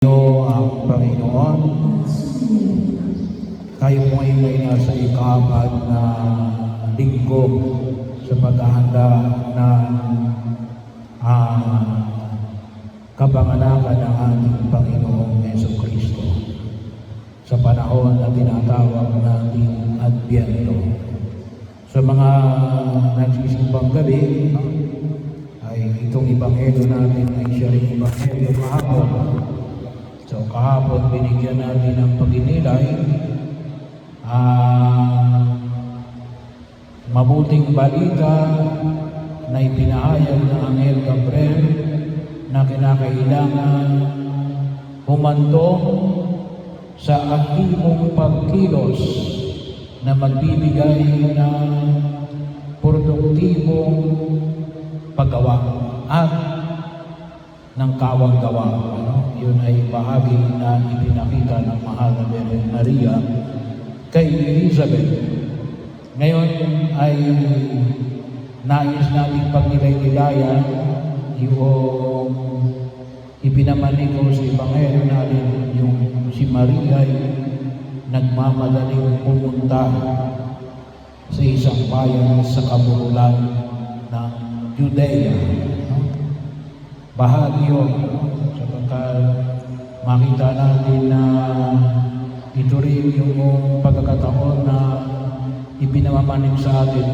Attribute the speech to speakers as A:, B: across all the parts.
A: Ang Panginoon, tayo po ngayon ay nasa ika-4 na linggo sa paghahanda ng kapanganakan ng ating Panginoong Jesucristo sa panahon na tinatawag nating Adbyento. Sa mga nagsisimbang gabi, ay itong Ebanghelyo natin ay siya rin Ebanghelyo kahapon. So kahapon binigyan natin ng pagninilay mabuting balita na ipinahayag ng Anghel Gabriel na kinakailangan humantong sa aktibong pagkilos na magbibigay ng produktibong paggawa at ng kawang-gawa. Yun ay bahagi na ipinakita ng mahal na Birhen Maria kay Elizabeth. Ngayon ay nais nating pagnilay-nilayan yung ipinamanig ko sa Ebanghelyo natin, yung si Maria ay nagmamadaling pumunta sa isang bayan sa kabululan ng Judea. Bahagi yun sapagkat makita natin na ito rin yung pagkakataon na ipinamamanig sa atin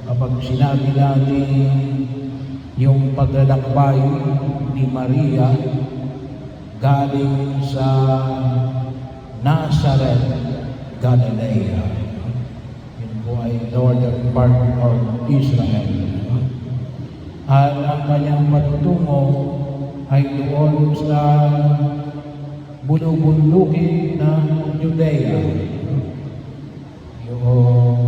A: kapag sinabi natin yung paglalakbay ni Maria galing sa Nazareth, Galilea. Yun po ay northern part of Israel. At ang kanyang patutungo ay doon sa bulubundukin ng Judea. Yung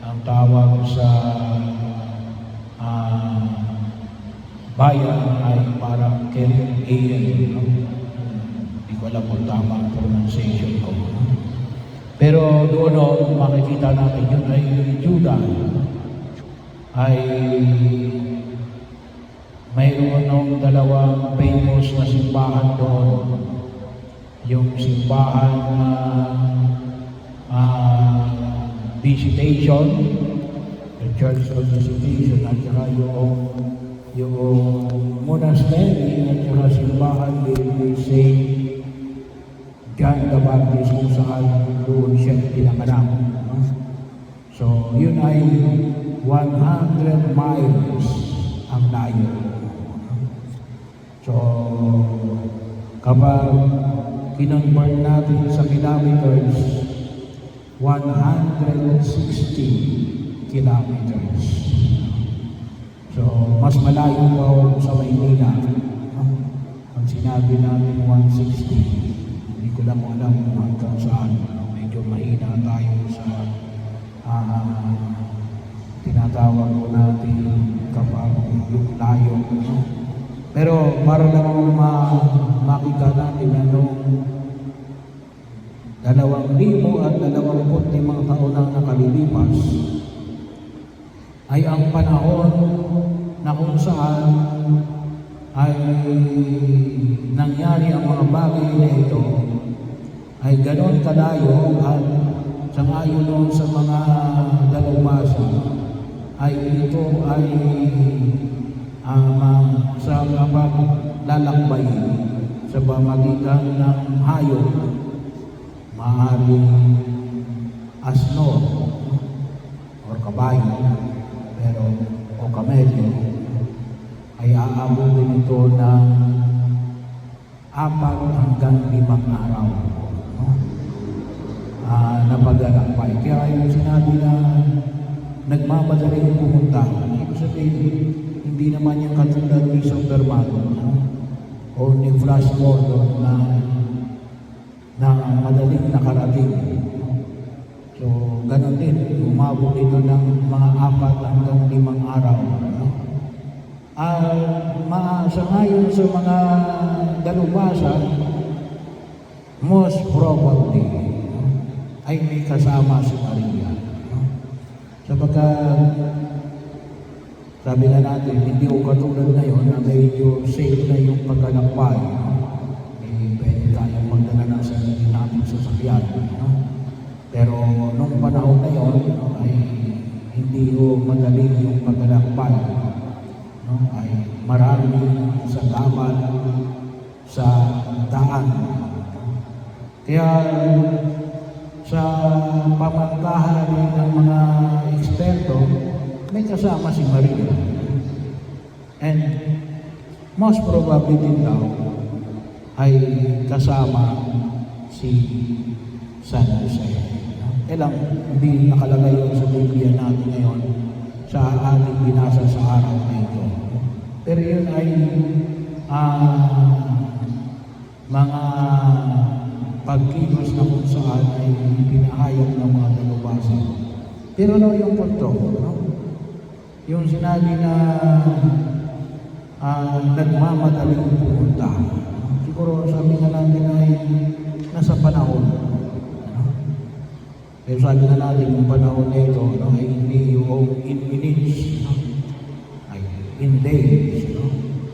A: ang tawag sa bayan ay parang Kiriain. Hindi ko alam kung tama ang pronunciation ko. Pero doon makikita natin yun ay Judah. Ay mayroon ng dalawang famous na simbahan doon. Yung simbahan Visitation, the Church of Visitation, at saka yung monastery, at saka simbahan ni Saint John the Baptist kung saan doon siya pinanganak. So yun ay 100 miles ang layo. So, kapag kinonvert natin sa kilometers, 160 kilometers. So, mas malayo pa sa Maynila. Pag sinabi natin 160, hindi ko lang alam kung hanggang saan. Medyo mahina tayo sa tinatawag ko natin kapag yung layo. Pero para lang makita natin na noong 2025 taon na nakalilipas ay ang panahon na kung saan ay nangyari ang mga bagay na ito ay ganon kalayo at sangayon noon sa mga dalubhasa ay ito ay sa paglalakbay sa pamagitan ng hayop, maaaring asno or kabayo, pero o kamelyo, ay aabutin ito ng 4 hanggang 5 araw na paglalakbay. Kaya yung sinabi na nagmamadaling pumunta, ibig sabihin, hindi naman yung katulad ni Superman o ni Flash Gordon na madaling nakarating. So, ganun din, umabot ito ng mga 4 hanggang 5 araw. Sa ngayon sa mga dalubhasa, most probably ay may kasama si Maria. Sapagkat sabi na natin, hindi ko katulad ngayon na medyo safe na yung paglalakbay. magdala ng sarili natin sa sakyan. No? Pero nung panahon na yon ay hindi ho madali yung paglalakbay. No? Ay maraming sagaman sa daan. Kaya sa pamantahan ng mga eksperto, may kasama si Maria. And most probably din daw ay kasama si San Jose. Kailang hindi nakalagay yun sa Biblia natin ngayon sa ating binasa sa araw na ito. Pero yun ay mga pagkilos na kung saan ay pinahayag ng mga dalubhasa. Pero ano yung punto? No? Yung sinabi na nagmamadaling pumunta. Siguro sabi nga natin ay nasa panahon. Pero sabi nga natin yung panahon na ito ay hindi yung in minutes, ay in days.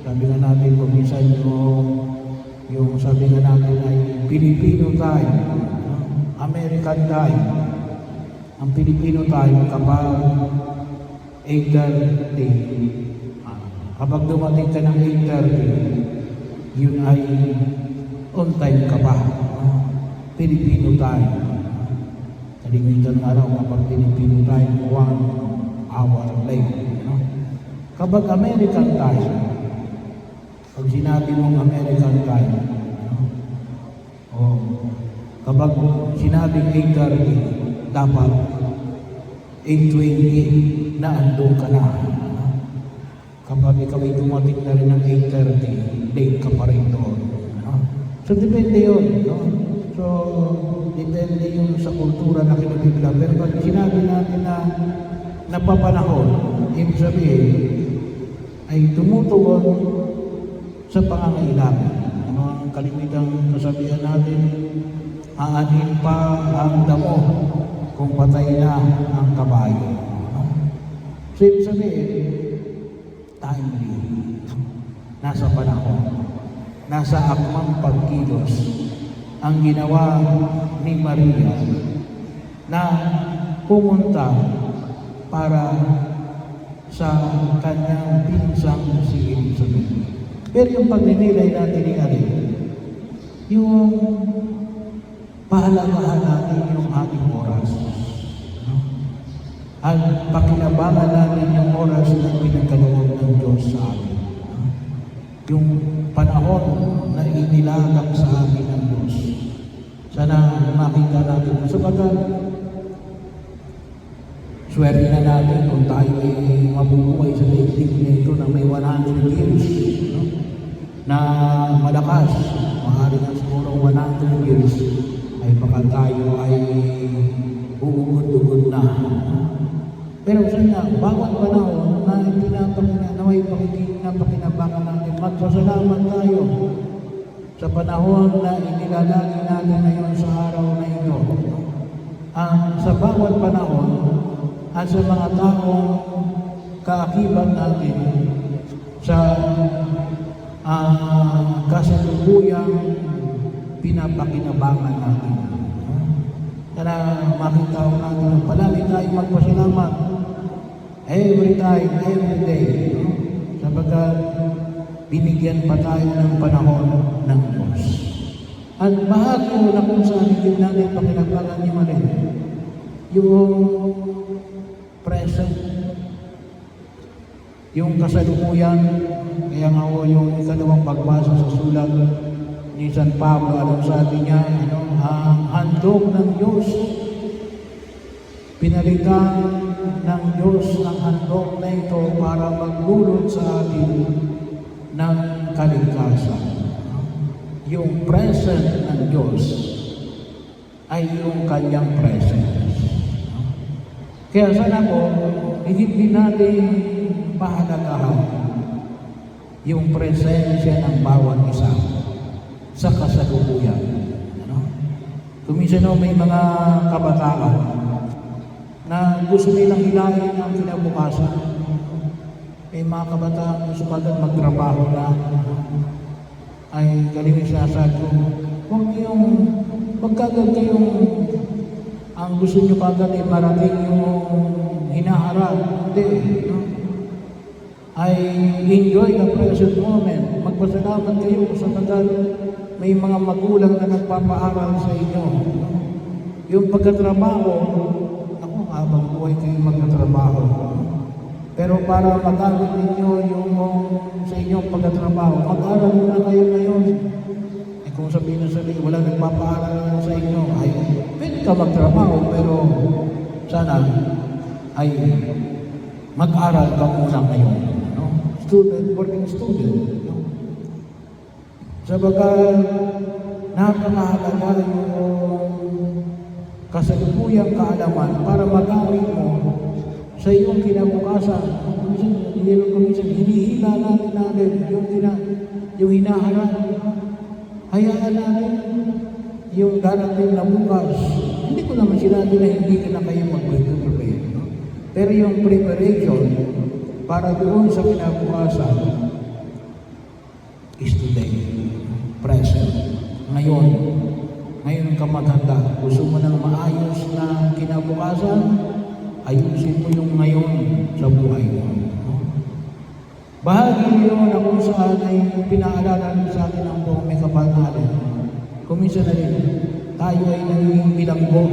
A: Sabi nga natin kung minsan yung sabi nga natin ay Filipino time, American time. Ang Filipino time kapag 8:30, kapag dumating ka ng 8:30, yun ay on time ka pa. Filipino time. Kalimitan araw kapag Filipino time, 1 hour late. Kapag American time, pag sinabi mong American time, kapag sinabing 8:30, dapat 8:20 na andun ka na. Kapag ikaw ay dumating na rin ng 8:30, late ka pa rin doon. So, depende yun. So, depende yun sa kultura na kinabigla. Pero pag sinabi natin na napapanahon, ibig sabihin, ay tumutugon sa pangangailangan. Ano ang kalimitang kasabihan natin? Aanin pa ang damo kung patay na ang kabayo. So, ibig sabihin, timely, nasa panahon, nasa akmang pagkilos ang ginawa ni Maria na pumunta para sa kanyang pinsang si Elizabeth. Pero yung pagninilay natin ni Ari, yung pahalagahan natin yung ating oras. At pakinabangan natin yung oras na pinagkaloob ng Diyos sa atin. Yung panahon na inilagang sa atin ng Diyos. Sana makita natin. Sabagat, swerte na natin kung tayo ay mabubuhay sa daigdig nito na may 100 years. No? Na malakas, maaari na siguro 100 years, ay baka tayo ay uugod-ugod na. Pero sana, bawat panahon na pinapakinabangan natin, magsasalamat tayo sa panahon na inilalagi natin ngayon sa araw na ito. Sa bawat panahon at sa mga taong kaakibat natin sa kasalukuyang pinapakinabangan natin. Kaya makita ko natin, palagi tayo magpasalamat every time, every day. Sapagkat binigyan pa tayo ng panahon ng Diyos. At bahagi na kung saan hindi natin pakinabangan ni Maria, yung present, yung kasalukuyan. Kaya nga yung ikalawang pagbasa sa sulat ni San Pablo, anong sabi niya, ang handog ng Diyos, pinalitan ng Diyos ang handog na ito para maglulot sa atin ng kaligtasan. Yung present ng Diyos ay yung kanyang presence. Kaya sana po, higit din natin pahalagahan yung presensya ng bawat isa sa kasalukuyan. Kung minsan may mga kabataan na gusto nilang hilahin ang kinabukasan, may mga kabataan gusto agad magtrabaho na, ay galing sinasabi ko, Huwag kagad kayong ang gusto nyo kagad ay marating yung hinaharap. Hindi. No? I enjoy the present moment. Magpasalamat kayo sa tagal may mga magulang na nagpapaaral sa inyo. Yung pagkatrabaho, ako, habang buhay kayo magkatrabaho. Pero para magamit ninyo yung sa inyong pagkatrabaho, mag-aral muna kayo ngayon. Eh kung sabihin na sarili, wala nagpapaaral sa inyo, ay pwede ka magtrabaho, pero sana ay mag-aral ka muna ngayon. No? Working student. No? Sabagat napakahalaga yung kasalukuyang kaalaman para magamit mo sa iyong kinabukasan. Kuminsan, hinihila natin yung hinaharap. Hayaan natin yung darating na bukas. Hindi ko naman sinabi na hindi ka na kayo mag-prepare. No? Pero yung preparation para doon sa kinabukasan is today, present. Ngayon ka maghanda. Gusto mo ng maayos na kinabukasan, ayusin mo yung ngayon sa buhay mo. Bahagi yun na kung saan ay pinaalala sa akin ang buong may kapal natin. Kuminsan na rin, tayo ay naging bilanggo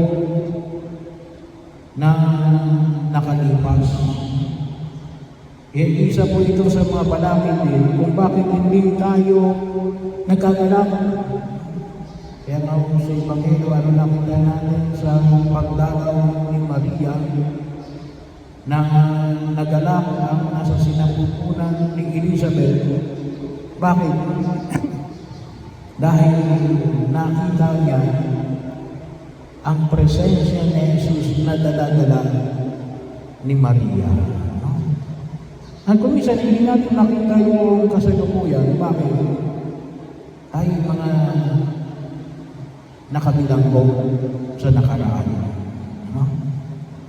A: na nakalipas. Isa po ito sa mga balakid din kung bakit hindi tayo nagkagalak. Kaya nga po sa Ebanghelyo, ano nakita natin sa pagdalaw ni Maria na nagalak ang nasa sinapupunan ni Elizabeth. Bakit? Dahil nakita niya ang presensya ni Jesus na dala-dala ni Maria. Ang kumisan, hindi natin nakita yung kasalukuyan. Bakit? Ay mga nakabilanggo sa nakaraan. No?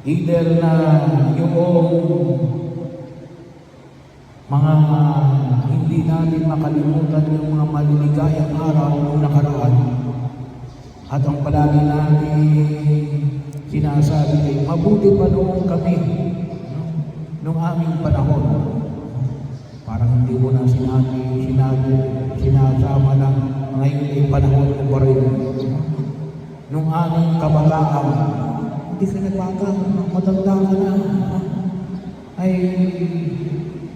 A: Either na yung mga hindi natin makalimutan yung mga maliligayang araw ng nakaraan at ang palagi natin sinasabi ay mabuti pa noong kami nung aming panahon. Parang hindi mo na sinasama ng ngayon ay panahon mo pa rin. Nung aming kabataan, hindi ka nagbata, matanda ka na. Ay,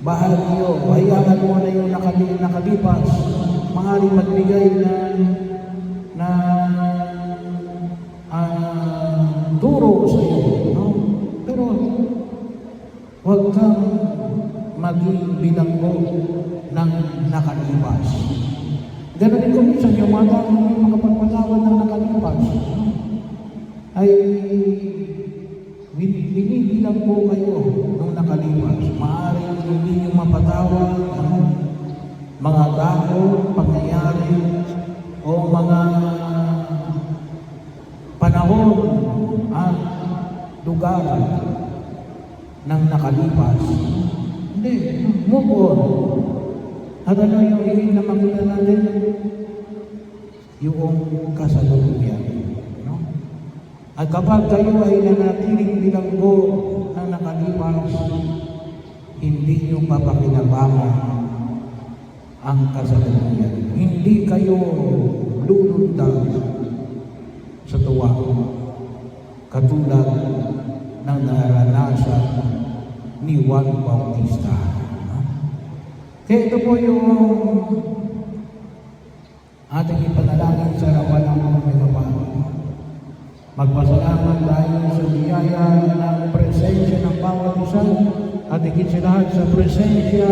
A: bahagi yun. Hayaan mo na yung nakalipas. Maaaring magbigay na turo sa iyo. No? Pero, huwag kang maging bilanggo ng nakalipas. Ganun din kung minsan yung mga makapagpatawad ng nakalipas ay binibilang po kayo nung nakalipas. Maaaring hindi nyo mapatawad ang mga tao, pangyayari o mga panahon at lugar ng nakalipas. Hindi, move on. At ano yung higit na makita natin? Yung kasalukuyan. No? At kapag kayo ay nanatiling bilanggo na nakalipas, hindi nyo papakinabangan ang kasalukuyan. Hindi kayo lulundag sa tuwa. Katulad ng naranasan ni Juan Bautista. Kaya ito po yung ating ipanalangin sa harapan ng mga may kapal. Magpasalamat dahil sa biyaya ng presensya ng bawat isa at higit sa lahat sa presensya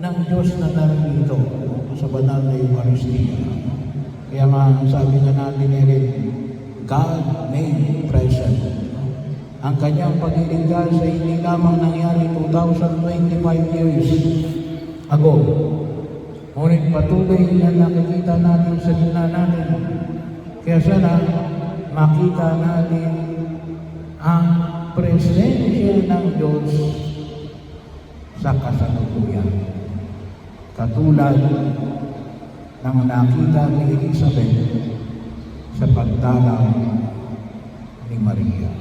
A: ng Diyos na narito sa banal na Eucharistia. Kaya nga sabi nga natin rin, God made present. Ang kanyang paglilingkod sa hindi lamang nangyari 2025 years ago. Ngunit patuloy na nakikita natin sa gitna natin. Kaya sana makita natin ang presensya ng Diyos sa kasalukuyan. Katulad nang nakita ni Elizabeth sa pagdalaw ni Maria.